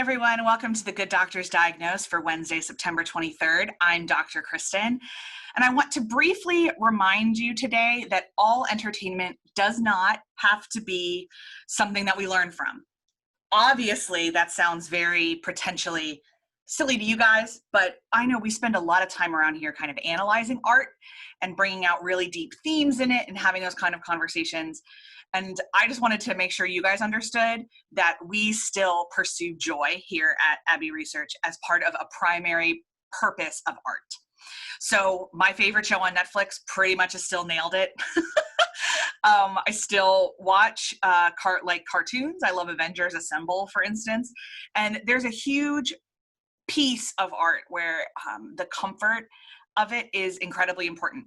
everyone. Welcome to the Good Doctors Diagnose for Wednesday, September 23rd. I'm Dr. Kristen, and I want to briefly remind you today that all entertainment does not have to be something that we learn from. Obviously, that sounds very potentially silly to you guys, but I know we spend a lot of time around here kind of analyzing art and bringing out really deep themes in it and having those kind of conversations. And I just wanted to make sure you guys understood that we still pursue joy here at Abbey Research as part of a primary purpose of art. So my favorite show on Netflix pretty much has still nailed it. I still watch cartoons. I love Avengers Assemble, for instance. And there's a huge piece of art where the comfort of it is incredibly important.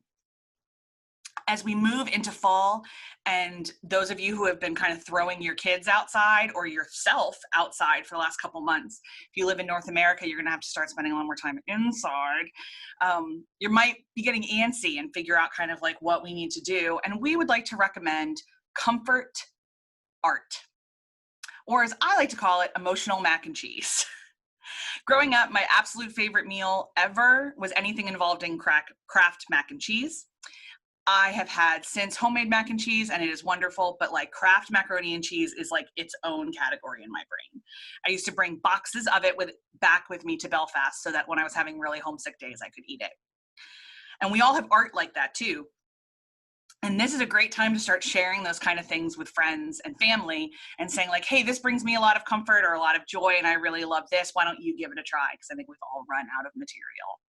As we move into fall, and those of you who have been kind of throwing your kids outside or yourself outside for the last couple months, if you live in North America, you're going to have to start spending a lot more time inside. You might be getting antsy and figure out kind of like what we need to do. And we would like to recommend comfort art, or as I like to call it, emotional mac and cheese. Growing up, my absolute favorite meal ever was anything involving Kraft mac and cheese. I have had since homemade mac and cheese, and it is wonderful, but like Kraft macaroni and cheese is like its own category in my brain. I used to bring boxes of it back with me to Belfast so that when I was having really homesick days, I could eat it. And we all have art like that too. And this is a great time to start sharing those kind of things with friends and family and saying like, hey, this brings me a lot of comfort or a lot of joy, and I really love this. Why don't you give it a try? Because I think we've all run out of material.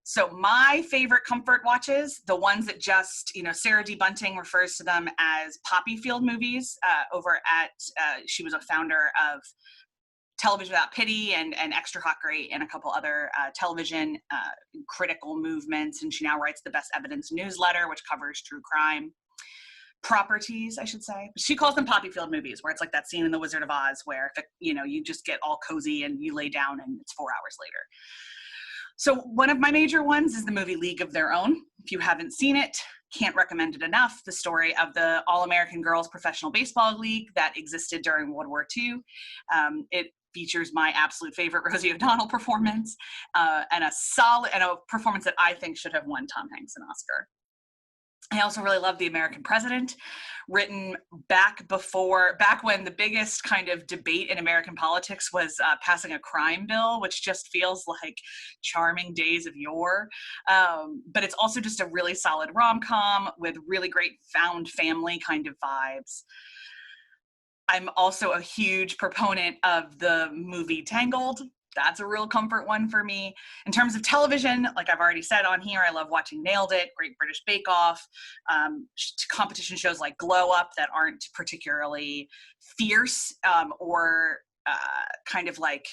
So my favorite comfort watches, the ones that just, Sarah D. Bunting refers to them as poppy field movies over at, she was a founder of Television Without Pity and Extra Hot Great and a couple other television critical movements. And she now writes the Best Evidence newsletter, which covers true crime properties, I should say. She calls them poppy field movies, where it's like that scene in The Wizard of Oz where, you just get all cozy and you lay down and it's 4 hours later. So one of my major ones is the movie League of Their Own. If you haven't seen it, can't recommend it enough. The story of the All-American Girls Professional Baseball League that existed during World War II. It features my absolute favorite Rosie O'Donnell performance and a performance that I think should have won Tom Hanks an Oscar. I also really love The American President, written back when the biggest kind of debate in American politics was passing a crime bill, which just feels like charming days of yore. But it's also just a really solid rom-com with really great found family kind of vibes. I'm also a huge proponent of the movie Tangled. That's a real comfort one for me. In terms of television, like I've already said on here, I love watching Nailed It, Great British Bake Off, competition shows like Glow Up that aren't particularly fierce or kind of like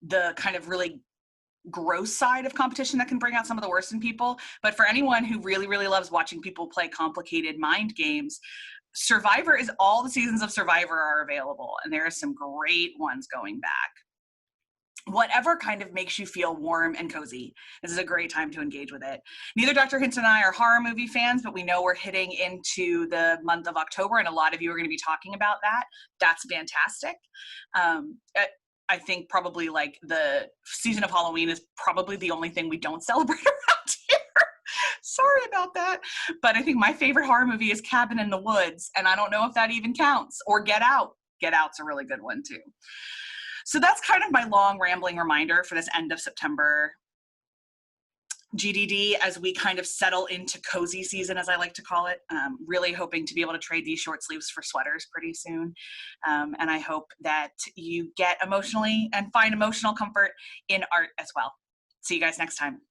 the kind of really gross side of competition that can bring out some of the worst in people. But for anyone who really, really loves watching people play complicated mind games, all the seasons of Survivor are available, and there are some great ones going back. Whatever kind of makes you feel warm and cozy, this is a great time to engage with it. Neither Dr. Hintz and I are horror movie fans, but we know we're hitting into the month of October, and a lot of you are going to be talking about that. That's fantastic. I think probably like the season of Halloween is probably the only thing we don't celebrate around here. Sorry about that. But I think my favorite horror movie is Cabin in the Woods, and I don't know if that even counts. Or Get Out. Get Out's a really good one too. So that's kind of my long rambling reminder for this end of September GDD as we kind of settle into cozy season, as I like to call it. Really hoping to be able to trade these short sleeves for sweaters pretty soon. And I hope that you get emotionally and find emotional comfort in art as well. See you guys next time.